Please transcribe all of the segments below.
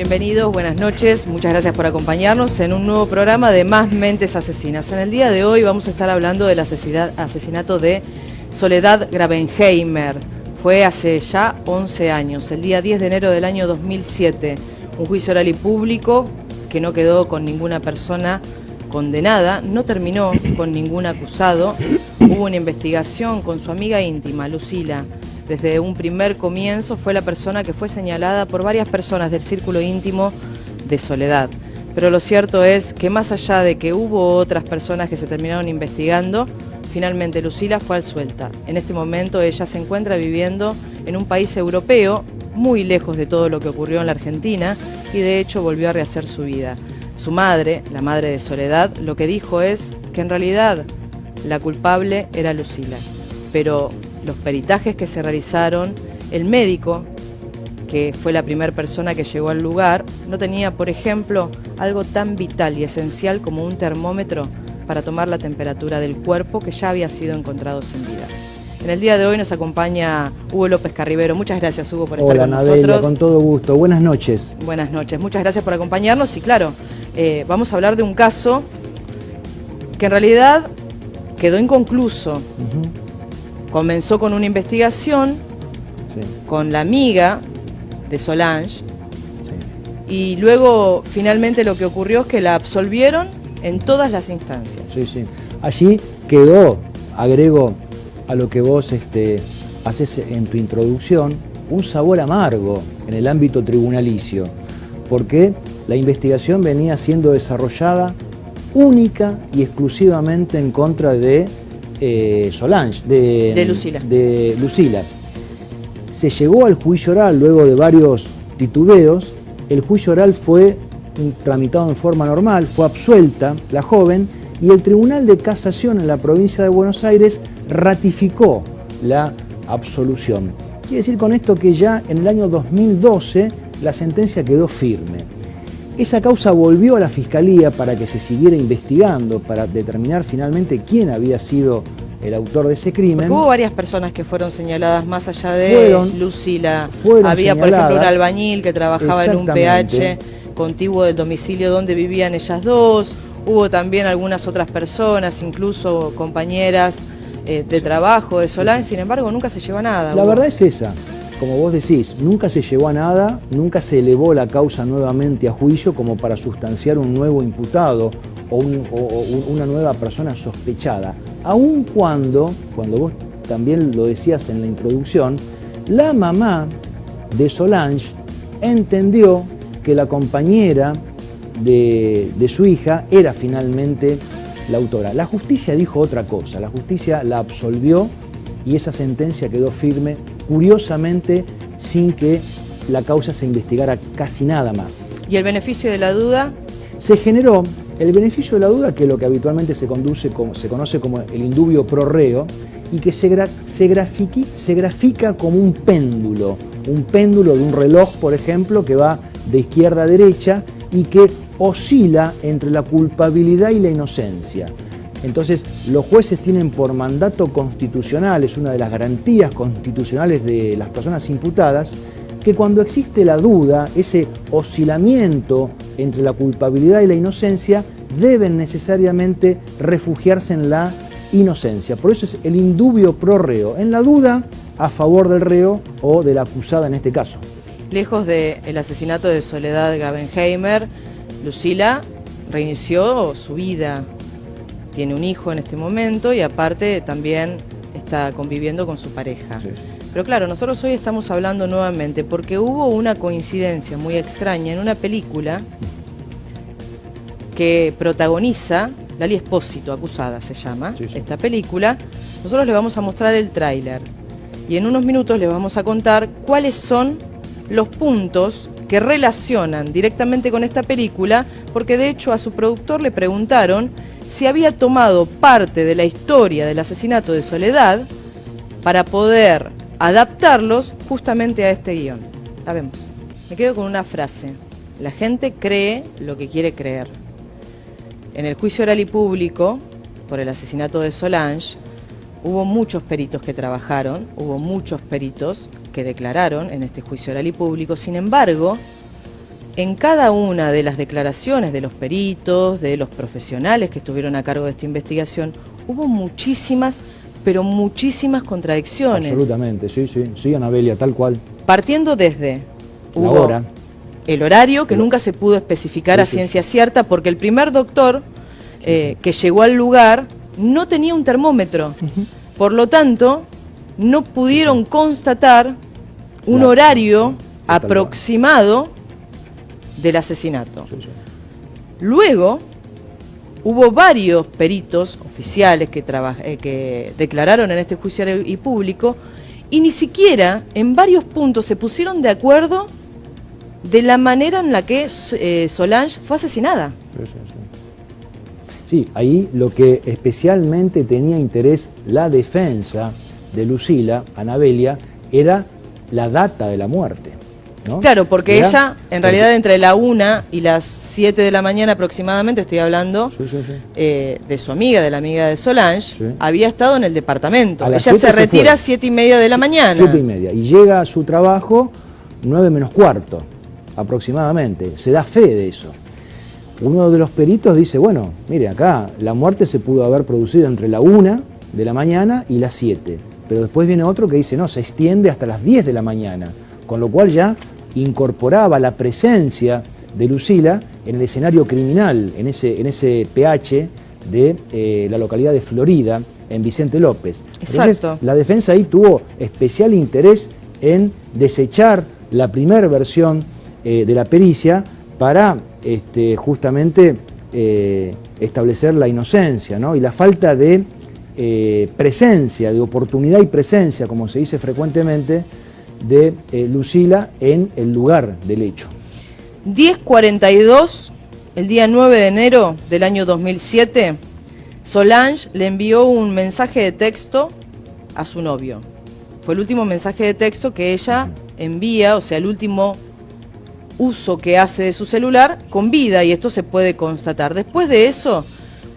Bienvenidos, buenas noches, muchas gracias por acompañarnos en un nuevo programa de Más Mentes Asesinas. En el día de hoy vamos a estar hablando del asesinato de Soledad Grabenheimer. Fue hace ya 11 años, el día 10 de enero del año 2007. Un juicio oral y público que no quedó con ninguna persona condenada, no terminó con ningún acusado. Hubo una investigación con su amiga íntima, Lucila. Desde un primer comienzo fue la persona que fue señalada por varias personas del círculo íntimo de Soledad. Pero lo cierto es que más allá de que hubo otras personas que se terminaron investigando, finalmente Lucila fue absuelta. En este momento ella se encuentra viviendo en un país europeo, muy lejos de todo lo que ocurrió en la Argentina, y de hecho volvió a rehacer su vida. Su madre, la madre de Soledad, lo que dijo es que en realidad la culpable era Lucila. Pero los peritajes que se realizaron, el médico, que fue la primera persona que llegó al lugar, no tenía, por ejemplo, algo tan vital y esencial como un termómetro para tomar la temperatura del cuerpo que ya había sido encontrado sin vida. En el día de hoy nos acompaña Hugo López Carribero. Muchas gracias, Hugo, por estar con nosotros. Hola, con todo gusto. Buenas noches. Buenas noches. Muchas gracias por acompañarnos. Y claro, vamos a hablar de un caso que en realidad quedó inconcluso. Comenzó con una investigación con la amiga de Solange y luego finalmente lo que ocurrió es que la absolvieron en todas las instancias. Allí quedó, agrego a lo que vos haces en tu introducción, un sabor amargo en el ámbito tribunalicio, porque la investigación venía siendo desarrollada única y exclusivamente en contra de Solange, de Lucila. Se llegó al juicio oral luego de varios titubeos. El juicio oral fue tramitado en forma normal, fue absuelta la joven y el Tribunal de Casación en la provincia de Buenos Aires ratificó la absolución. Quiere decir con esto que ya en el año 2012 la sentencia quedó firme. Esa causa volvió a la Fiscalía para que se siguiera investigando, para determinar finalmente quién había sido el autor de ese crimen. Porque hubo varias personas que fueron señaladas más allá de Lucila. Había, por ejemplo, un albañil que trabajaba en un PH contiguo del domicilio donde vivían ellas dos. Hubo también algunas otras personas, incluso compañeras de trabajo de Solange. Sin embargo, nunca se llegó a nada. La verdad es esa. Como vos decís, nunca se llegó a nada, nunca se elevó la causa nuevamente a juicio como para sustanciar un nuevo imputado o una nueva persona sospechada. Aun cuando vos también lo decías en la introducción, la mamá de Solange entendió que la compañera de su hija era finalmente la autora. La justicia dijo otra cosa, la justicia la absolvió y esa sentencia quedó firme, curiosamente, sin que la causa se investigara casi nada más. ¿Y el beneficio de la duda? Se generó el beneficio de la duda, que es lo que habitualmente se conoce como el indubio pro reo, y que se grafica como un péndulo de un reloj, por ejemplo, que va de izquierda a derecha y que oscila entre la culpabilidad y la inocencia. Entonces, los jueces tienen por mandato constitucional, es una de las garantías constitucionales de las personas imputadas, que cuando existe la duda, ese oscilamiento entre la culpabilidad y la inocencia, deben necesariamente refugiarse en la inocencia. Por eso es el indubio pro reo, en la duda a favor del reo o de la acusada en este caso. Lejos del asesinato de Soledad Grabenheimer, Lucila reinició su vida. Tiene un hijo en este momento y aparte también está conviviendo con su pareja. Pero claro, nosotros hoy estamos hablando nuevamente porque hubo una coincidencia muy extraña en una película que protagoniza Lali Espósito, acusada se llama, esta película. Nosotros le vamos a mostrar el tráiler y en unos minutos les vamos a contar cuáles son los puntos que relacionan directamente con esta película, porque de hecho a su productor le preguntaron si había tomado parte de la historia del asesinato de Soledad para poder adaptarlos justamente a este guión. La vemos. Me quedo con una frase. La gente cree lo que quiere creer. En el juicio oral y público por el asesinato de Solange, hubo muchos peritos que trabajaron, hubo muchos peritos que declararon en este juicio oral y público. Sin embargo, en cada una de las declaraciones de los peritos, de los profesionales que estuvieron a cargo de esta investigación, hubo muchísimas, pero muchísimas contradicciones. Absolutamente, sí, Anabelia, tal cual. Partiendo desde la hora, el horario, que nunca se pudo especificar a ciencia cierta, porque el primer doctor que llegó al lugar no tenía un termómetro. Por lo tanto, no pudieron constatar un horario aproximado del asesinato. Luego, hubo varios peritos oficiales que declararon en este juicio y público, y ni siquiera en varios puntos se pusieron de acuerdo de la manera en la que Solange fue asesinada. Sí, ahí lo que especialmente tenía interés la defensa de Lucila, Anabelia, era la data de la muerte, ¿no? Claro, porque ella, en realidad, entre la 1 y las 7 de la mañana aproximadamente, estoy hablando de su amiga, de la amiga de Solange, había estado en el departamento. Ella se retira a 7:30 de la mañana. 7:30. Y llega a su trabajo 9 menos cuarto, aproximadamente. Se da fe de eso. Uno de los peritos dice, bueno, mire, acá la muerte se pudo haber producido entre la 1 de la mañana y las 7. Pero después viene otro que dice, no, se extiende hasta las 10 de la mañana. Con lo cual ya incorporaba la presencia de Lucila en el escenario criminal, en ese PH de la localidad de Florida, en Vicente López. Exacto. Entonces, la defensa ahí tuvo especial interés en desechar la primera versión de la pericia para justamente establecer la inocencia, ¿no? Y la falta de presencia, de oportunidad y presencia, como se dice frecuentemente, de Lucila en el lugar del hecho. 10:42, el día 9 de enero del año 2007, Solange le envió un mensaje de texto a su novio. Fue el último mensaje de texto que ella envía, o sea, el último uso que hace de su celular con vida, y esto se puede constatar. Después de eso,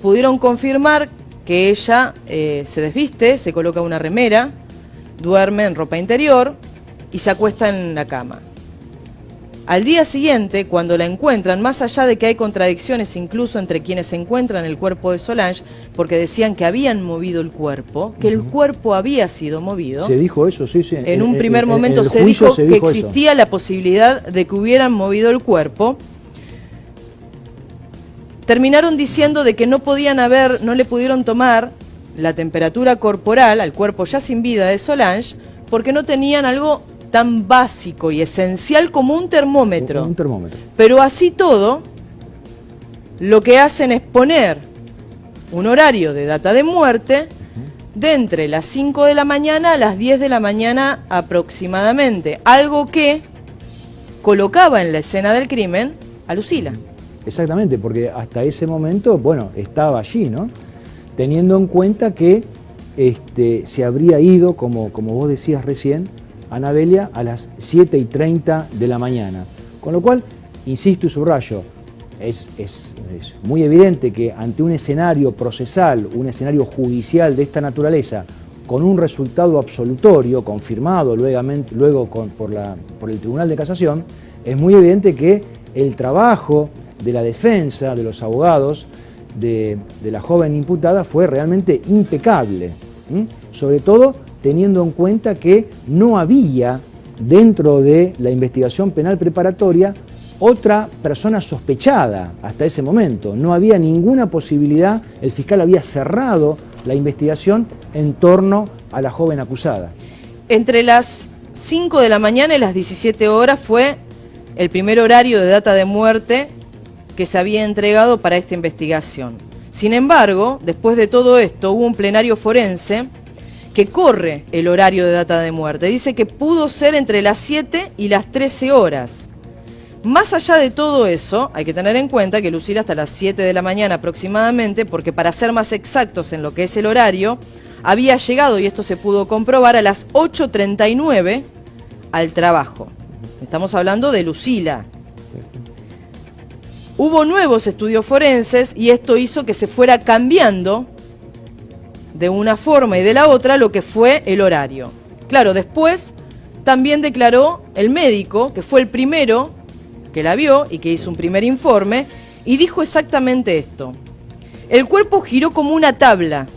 pudieron confirmar que ella se desviste, se coloca una remera, duerme en ropa interior y se acuesta en la cama. Al día siguiente, cuando la encuentran, más allá de que hay contradicciones incluso entre quienes encuentran el cuerpo de Solange, porque decían que habían movido el cuerpo, que el cuerpo había sido movido. Se dijo eso, sí. En un primer momento se dijo que existía la posibilidad de que hubieran movido el cuerpo. Terminaron diciendo de que no le pudieron tomar la temperatura corporal al cuerpo ya sin vida de Solange, porque no tenían algo tan básico y esencial como un termómetro. Un termómetro. Pero así todo, lo que hacen es poner un horario de data de muerte de entre las 5 de la mañana a las 10 de la mañana aproximadamente, algo que colocaba en la escena del crimen a Lucila. Exactamente, porque hasta ese momento, bueno, estaba allí, ¿no? Teniendo en cuenta que se habría ido, como vos decías recién, Anabelia, a las 7:30 de la mañana. Con lo cual, insisto y subrayo, es muy evidente que ante un escenario procesal, un escenario judicial de esta naturaleza, con un resultado absolutorio, confirmado luego por el Tribunal de Casación, es muy evidente que el trabajo de la defensa, de los abogados, de la joven imputada fue realmente impecable. Sobre todo teniendo en cuenta que no había dentro de la investigación penal preparatoria otra persona sospechada hasta ese momento. No había ninguna posibilidad, el fiscal había cerrado la investigación en torno a la joven acusada. Entre las 5 de la mañana y las 17 horas fue el primer horario de data de muerte que se había entregado para esta investigación. Sin embargo, después de todo esto, hubo un plenario forense que corre el horario de data de muerte. Dice que pudo ser entre las 7 y las 13 horas. Más allá de todo eso, hay que tener en cuenta que Lucila hasta las 7 de la mañana aproximadamente, porque para ser más exactos en lo que es el horario, había llegado, y esto se pudo comprobar, a las 8:39 al trabajo. Estamos hablando de Lucila. Hubo nuevos estudios forenses y esto hizo que se fuera cambiando de una forma y de la otra lo que fue el horario. Claro, después también declaró el médico, que fue el primero que la vio y que hizo un primer informe, y dijo exactamente esto. El cuerpo giró como una tabla,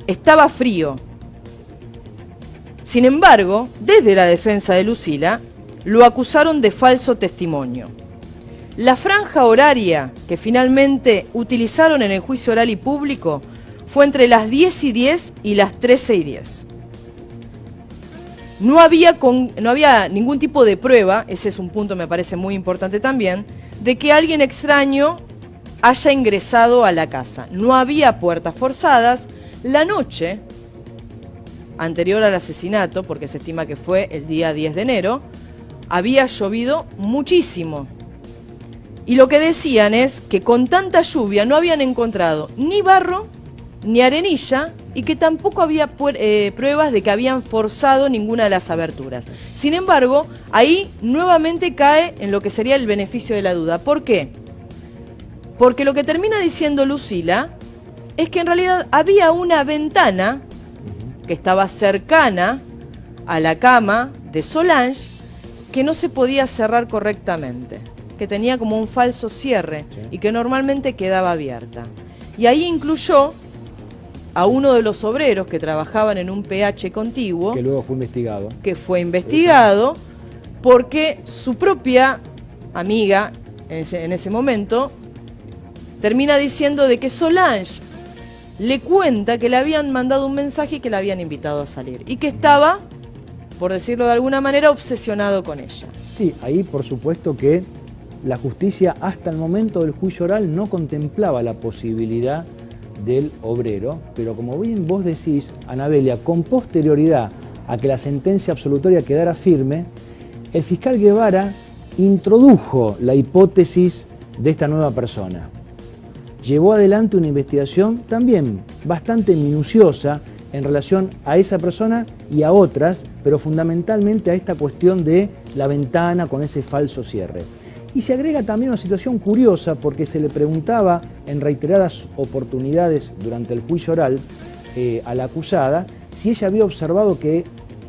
estaba frío. Sin embargo, desde la defensa de Lucila, lo acusaron de falso testimonio. La franja horaria que finalmente utilizaron en el juicio oral y público fue entre las 10:10 y las 13:10. No había ningún tipo de prueba, ese es un punto me parece muy importante también, de que alguien extraño haya ingresado a la casa. No había puertas forzadas. La noche anterior al asesinato, porque se estima que fue el día 10 de enero, había llovido muchísimo. Y lo que decían es que con tanta lluvia no habían encontrado ni barro ni arenilla y que tampoco había pruebas de que habían forzado ninguna de las aberturas. Sin embargo, ahí nuevamente cae en lo que sería el beneficio de la duda. ¿Por qué? Porque lo que termina diciendo Lucila es que en realidad había una ventana que estaba cercana a la cama de Solange que no se podía cerrar correctamente, que tenía como un falso cierre y que normalmente quedaba abierta. Y ahí incluyó a uno de los obreros que trabajaban en un PH contiguo. Que luego fue investigado. Que fue investigado porque su propia amiga en ese momento termina diciendo de que Solange le cuenta que le habían mandado un mensaje y que la habían invitado a salir. Y que estaba, por decirlo de alguna manera, obsesionado con ella. Sí, ahí por supuesto que la justicia hasta el momento del juicio oral no contemplaba la posibilidad del obrero, pero como bien vos decís, Anabelia, con posterioridad a que la sentencia absolutoria quedara firme, el fiscal Guevara introdujo la hipótesis de esta nueva persona. Llevó adelante una investigación también bastante minuciosa en relación a esa persona y a otras, pero fundamentalmente a esta cuestión de la ventana con ese falso cierre. Y se agrega también una situación curiosa porque se le preguntaba en reiteradas oportunidades durante el juicio oral a la acusada si ella había observado que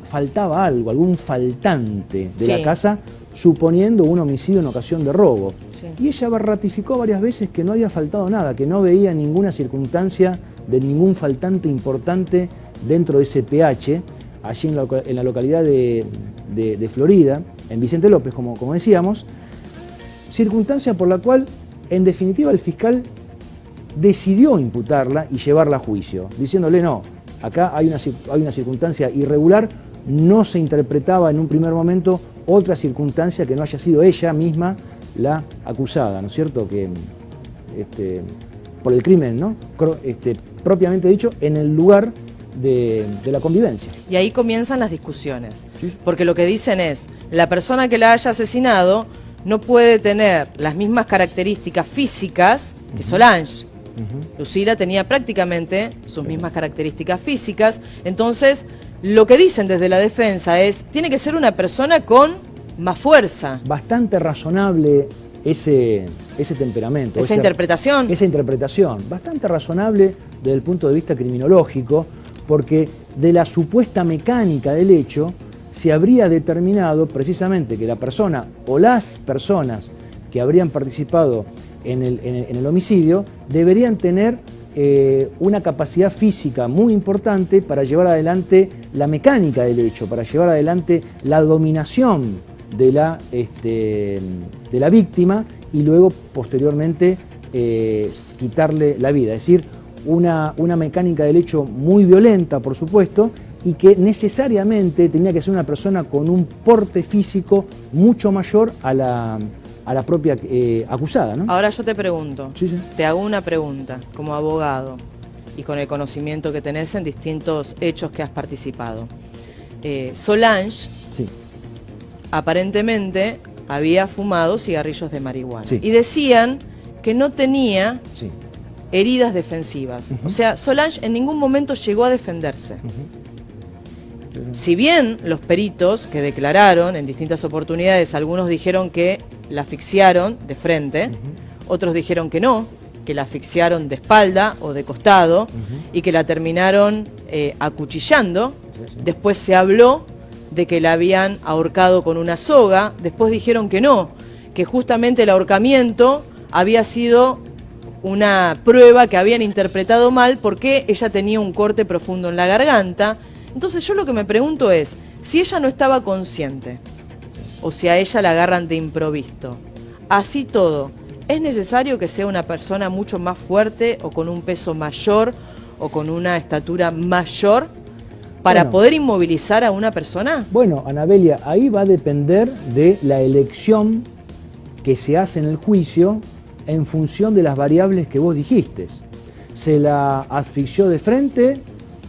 faltaba algo, algún faltante de la casa, suponiendo un homicidio en ocasión de robo. Sí. Y ella ratificó varias veces que no había faltado nada, que no veía ninguna circunstancia de ningún faltante importante dentro de ese PH, allí en la localidad de Florida, en Vicente López, como decíamos, circunstancia por la cual, en definitiva, el fiscal decidió imputarla y llevarla a juicio, diciéndole no, acá hay una circunstancia irregular, no se interpretaba en un primer momento otra circunstancia que no haya sido ella misma la acusada, ¿no es cierto?, que por el crimen, ¿no?, propiamente dicho, en el lugar de la convivencia. Y ahí comienzan las discusiones, porque lo que dicen es, la persona que la haya asesinado no puede tener las mismas características físicas que Solange. Lucila tenía prácticamente sus mismas características físicas, entonces lo que dicen desde la defensa es, tiene que ser una persona con más fuerza. Bastante razonable ese temperamento. Esa interpretación. Esa interpretación, bastante razonable desde el punto de vista criminológico, porque de la supuesta mecánica del hecho se habría determinado precisamente que la persona o las personas que habrían participado en el homicidio deberían tener una capacidad física muy importante para llevar adelante la mecánica del hecho, para llevar adelante la dominación de la víctima y luego posteriormente quitarle la vida. Es decir, una mecánica del hecho muy violenta, por supuesto, y que necesariamente tenía que ser una persona con un porte físico mucho mayor a la propia acusada, ¿no? Ahora yo te pregunto, te hago una pregunta como abogado y con el conocimiento que tenés en distintos hechos que has participado. Solange, aparentemente, había fumado cigarrillos de marihuana y decían que no tenía heridas defensivas. O sea, Solange en ningún momento llegó a defenderse. Si bien los peritos que declararon en distintas oportunidades, algunos dijeron que la asfixiaron de frente, otros dijeron que no, que la asfixiaron de espalda o de costado y que la terminaron acuchillando. Después se habló de que la habían ahorcado con una soga, después dijeron que no, que justamente el ahorcamiento había sido una prueba que habían interpretado mal porque ella tenía un corte profundo en la garganta. Entonces yo lo que me pregunto es, si ella no estaba consciente, o si a ella la agarran de improviso, así todo, ¿es necesario que sea una persona mucho más fuerte o con un peso mayor o con una estatura mayor para poder inmovilizar a una persona? Bueno, Anabelia, ahí va a depender de la elección que se hace en el juicio en función de las variables que vos dijiste. ¿Se la asfixió de frente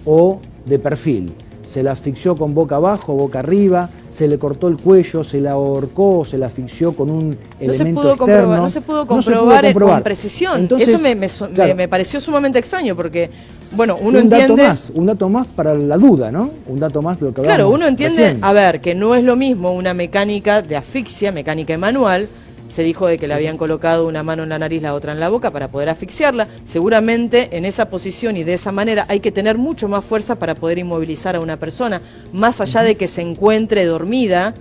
o de perfil? ¿Se la asfixió con boca abajo, boca arriba? ¿Se le cortó el cuello? ¿Se la ahorcó? ¿Se la asfixió con un elemento externo? No se pudo comprobar con precisión. Entonces, eso claro, me pareció sumamente extraño porque, bueno, uno un entiende... un dato más para la duda, ¿no? Un dato más de lo que hablamos. Claro, uno entiende, recién. a ver, que no es lo mismo una mecánica de asfixia, mecánica y manual. Se dijo de que le habían colocado una mano en la nariz, la otra en la boca para poder asfixiarla. Seguramente en esa posición y de esa manera hay que tener mucho más fuerza para poder inmovilizar a una persona, más allá de que se encuentre dormida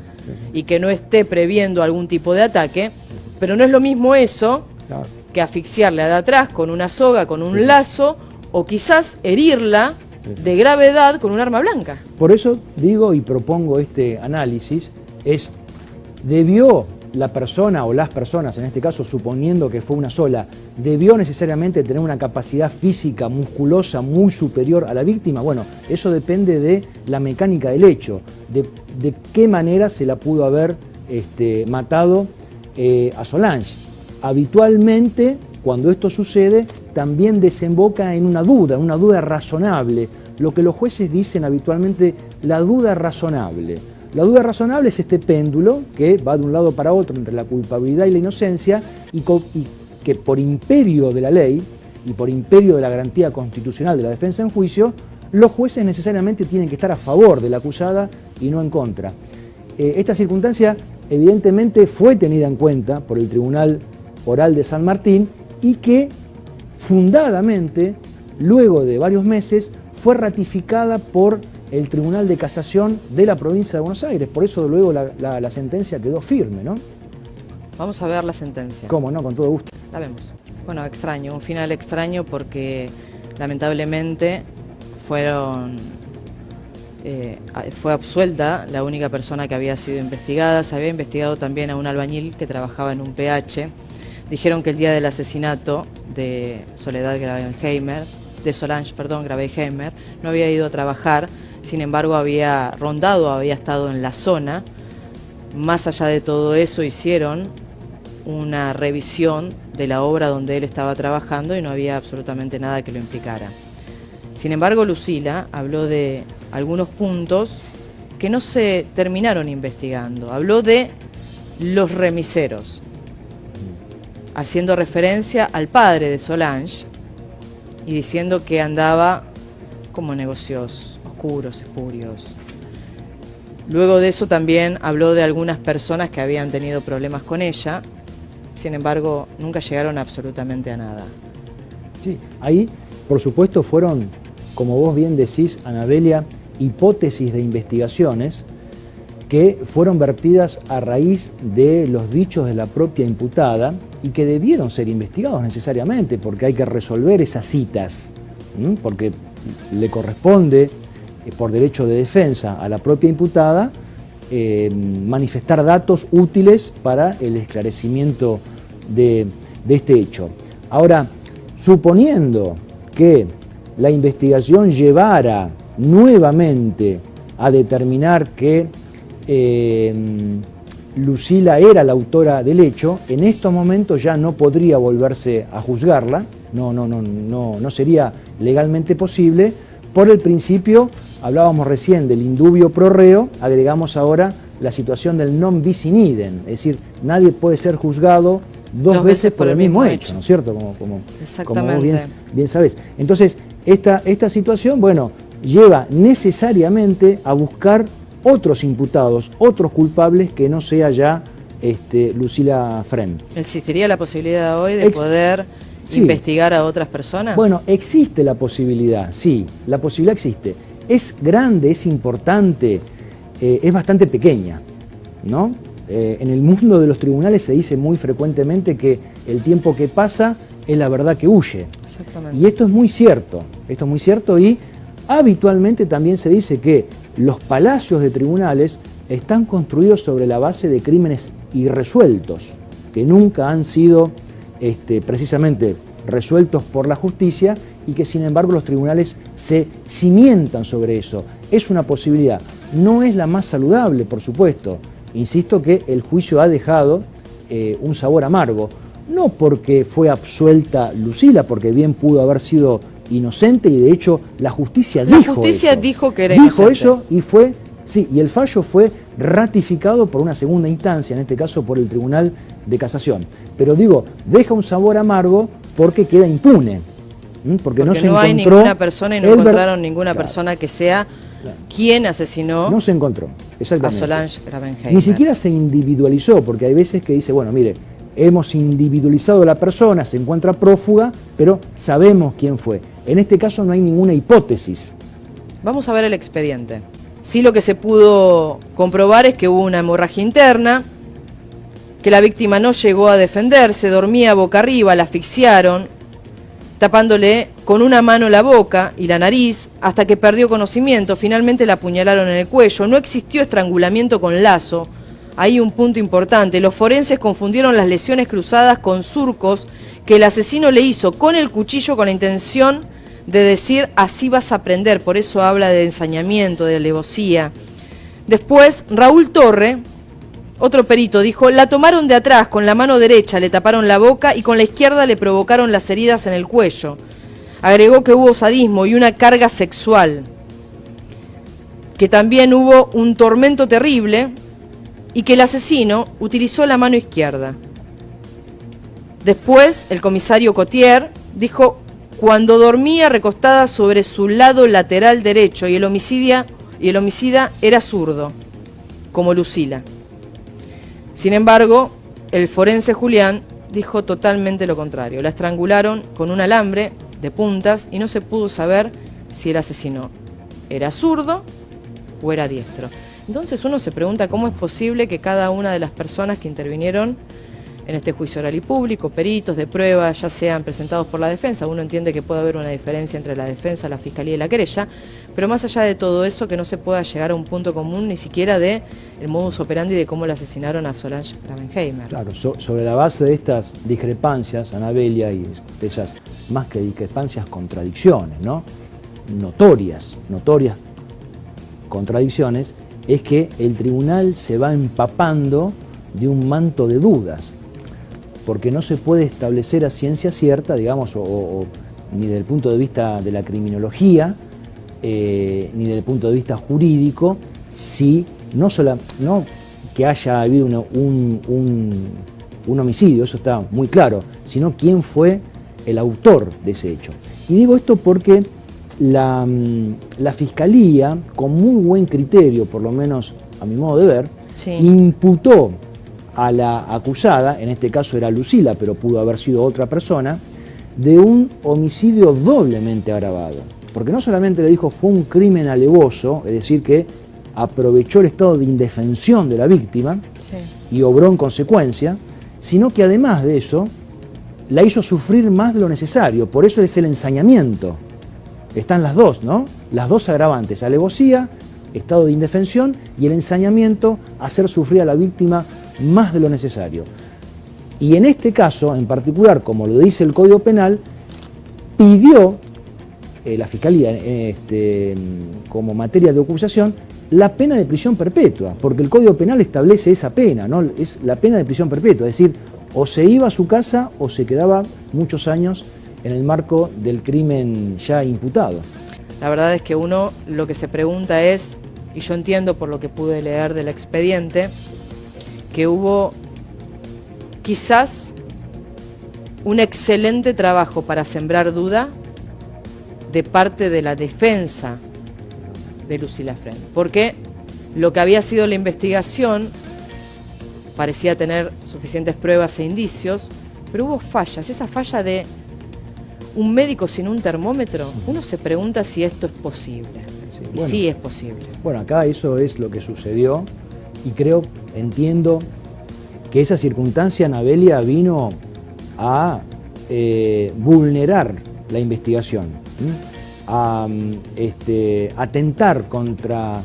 y que no esté previendo algún tipo de ataque. Pero no es lo mismo eso que asfixiarle de atrás con una soga, con un lazo, o quizás herirla de gravedad con un arma blanca. Por eso digo y propongo este análisis, ¿debió la persona o las personas, en este caso suponiendo que fue una sola, debió necesariamente tener una capacidad física, musculosa muy superior a la víctima? Bueno, eso depende de la mecánica del hecho, de qué manera se la pudo haber matado a Solange. Habitualmente, cuando esto sucede, también desemboca en una duda razonable. Lo que los jueces dicen habitualmente, la duda razonable. La duda razonable es este péndulo que va de un lado para otro entre la culpabilidad y la inocencia y que por imperio de la ley y por imperio de la garantía constitucional de la defensa en juicio, los jueces necesariamente tienen que estar a favor de la acusada y no en contra. Esta circunstancia evidentemente fue tenida en cuenta por el Tribunal Oral de San Martín y que fundadamente, luego de varios meses, fue ratificada por el Tribunal de Casación de la provincia de Buenos Aires. Por eso luego la sentencia quedó firme, ¿no? Vamos a ver la sentencia. ¿Cómo no? Con todo gusto. La vemos. Bueno, extraño, un final extraño porque lamentablemente fue absuelta la única persona que había sido investigada. Se había investigado también a un albañil que trabajaba en un PH. Dijeron que el día del asesinato de Solange Grabenheimer, no había ido a trabajar. Sin embargo, había rondado, había estado en la zona. Más allá de todo eso, hicieron una revisión de la obra donde él estaba trabajando y no había absolutamente nada que lo implicara. Sin embargo, Lucila habló de algunos puntos que no se terminaron investigando. Habló de los remiseros, haciendo referencia al padre de Solange y diciendo que andaba como negocios oscuros, espurios. Luego de eso también habló de algunas personas que habían tenido problemas con ella, sin embargo nunca llegaron absolutamente a nada. Sí, ahí por supuesto fueron, como vos bien decís, Anabelia, hipótesis de investigaciones que fueron vertidas a raíz de los dichos de la propia imputada y que debieron ser investigados necesariamente porque hay que resolver esas citas, porque le corresponde por derecho de defensa a la propia imputada manifestar datos útiles para el esclarecimiento de este hecho. Ahora, suponiendo que la investigación llevara nuevamente a determinar que Lucila era la autora del hecho, en estos momentos ya no podría volverse a juzgarla, no sería legalmente posible. Por el principio, hablábamos recién del indubio pro reo, agregamos ahora la situación del non bis in idem, es decir, nadie puede ser juzgado dos veces por el mismo hecho, ¿no es cierto? Como vos bien sabés. Entonces, esta situación, bueno, lleva necesariamente a buscar otros imputados, otros culpables que no sea ya Lucila Fren. ¿Existiría la posibilidad hoy de poder investigar a otras personas? Bueno, existe la posibilidad, sí, la posibilidad existe. Es grande, es importante, es bastante pequeña, ¿no? En el mundo de los tribunales se dice muy frecuentemente que el tiempo que pasa es la verdad que huye. Exactamente. Y esto es muy cierto, y habitualmente también se dice que los palacios de tribunales están construidos sobre la base de crímenes irresueltos, que nunca han sido precisamente resueltos por la justicia y que sin embargo los tribunales se cimientan sobre eso. Es una posibilidad, no es la más saludable, por supuesto. Insisto que el juicio ha dejado un sabor amargo, no porque fue absuelta Lucila, porque bien pudo haber sido inocente y de hecho la justicia dijo que era inocente. Dijo eso y fue, sí, y el fallo fue ratificado por una segunda instancia, en este caso por el Tribunal de Casación. Pero digo, deja un sabor amargo porque queda impune. Porque no se hay encontró ninguna persona y no encontraron ninguna persona que sea quien asesinó no se encontró, exactamente, a Solange Grabenheimer. Ni siquiera se individualizó, porque hay veces que dice, bueno, mire, hemos individualizado a la persona, se encuentra prófuga, pero sabemos quién fue. En este caso no hay ninguna hipótesis. Vamos a ver el expediente. Sí, lo que se pudo comprobar es que hubo una hemorragia interna, que la víctima no llegó a defenderse, dormía boca arriba, la asfixiaron, tapándole con una mano la boca y la nariz, hasta que perdió conocimiento. Finalmente la apuñalaron en el cuello. No existió estrangulamiento con lazo. Hay un punto importante. Los forenses confundieron las lesiones cruzadas con surcos que el asesino le hizo con el cuchillo con la intención de decir, así vas a aprender. Por eso habla de ensañamiento, de alevosía. Después, Raúl Torre, otro perito, dijo, la tomaron de atrás, con la mano derecha le taparon la boca y con la izquierda le provocaron las heridas en el cuello. Agregó que hubo sadismo y una carga sexual, que también hubo un tormento terrible y que el asesino utilizó la mano izquierda. Después, el comisario Cotier dijo, cuando dormía recostada sobre su lado lateral derecho y el homicida era zurdo, como Lucila. Sin embargo, el forense Julián dijo totalmente lo contrario. La estrangularon con un alambre de puntas y no se pudo saber si el asesino era zurdo o era diestro. Entonces uno se pregunta cómo es posible que cada una de las personas que intervinieron en este juicio oral y público, peritos de prueba, ya sean presentados por la defensa, uno entiende que puede haber una diferencia entre la defensa, la fiscalía y la querella, pero más allá de todo eso, que no se pueda llegar a un punto común ni siquiera de el modus operandi de cómo le asesinaron a Solange Grabenheimer. Claro, sobre la base de estas discrepancias, Anabelia, y de esas más que discrepancias, contradicciones, ¿no? Notorias contradicciones, es que el tribunal se va empapando de un manto de dudas, porque no se puede establecer a ciencia cierta, digamos, ni desde el punto de vista de la criminología, ni desde el punto de vista jurídico, si no que haya habido un homicidio, eso está muy claro, sino quién fue el autor de ese hecho. Y digo esto porque la Fiscalía, con muy buen criterio, por lo menos a mi modo de ver, sí, imputó a la acusada, en este caso era Lucila, pero pudo haber sido otra persona, de un homicidio doblemente agravado. Porque no solamente le dijo fue un crimen alevoso, es decir, que aprovechó el estado de indefensión de la víctima, sí, y obró en consecuencia, sino que además de eso, la hizo sufrir más de lo necesario. Por eso es el ensañamiento. Están las dos, ¿no? Las dos agravantes, alevosía, estado de indefensión, y el ensañamiento, hacer sufrir a la víctima más de lo necesario. Y en este caso, en particular, como lo dice el Código Penal, pidió la Fiscalía, como materia de acusación, la pena de prisión perpetua, porque el Código Penal establece esa pena, ¿no? Es la pena de prisión perpetua, es decir, o se iba a su casa o se quedaba muchos años en el marco del crimen ya imputado. La verdad es que uno lo que se pregunta es, y yo entiendo por lo que pude leer del expediente, que hubo quizás un excelente trabajo para sembrar duda de parte de la defensa de Lucila Fren, porque lo que había sido la investigación parecía tener suficientes pruebas e indicios, pero hubo fallas. Esa falla de un médico sin un termómetro, uno se pregunta si esto es posible. Sí, y bueno, sí es posible. Bueno, acá eso es lo que sucedió y entiendo que esa circunstancia, Anabelia, vino a vulnerar la investigación, a atentar contra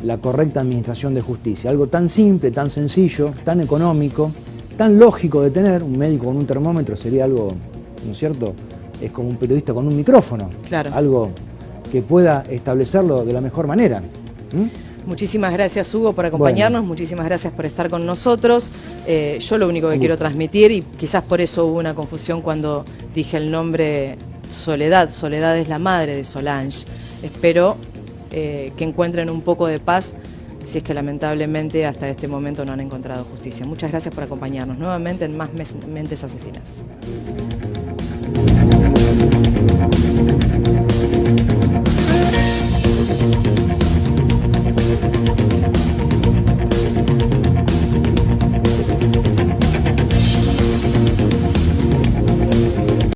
la correcta administración de justicia. Algo tan simple, tan sencillo, tan económico, tan lógico de tener. Un médico con un termómetro sería algo, ¿no es cierto? Es como un periodista con un micrófono. Claro. Algo que pueda establecerlo de la mejor manera. Muchísimas gracias, Hugo, por acompañarnos, muchísimas gracias por estar con nosotros. Yo lo único que quiero transmitir, y quizás por eso hubo una confusión cuando dije el nombre Soledad. Soledad es la madre de Solange. Espero que encuentren un poco de paz, si es que lamentablemente hasta este momento no han encontrado justicia. Muchas gracias por acompañarnos nuevamente en Más Mentes Asesinas.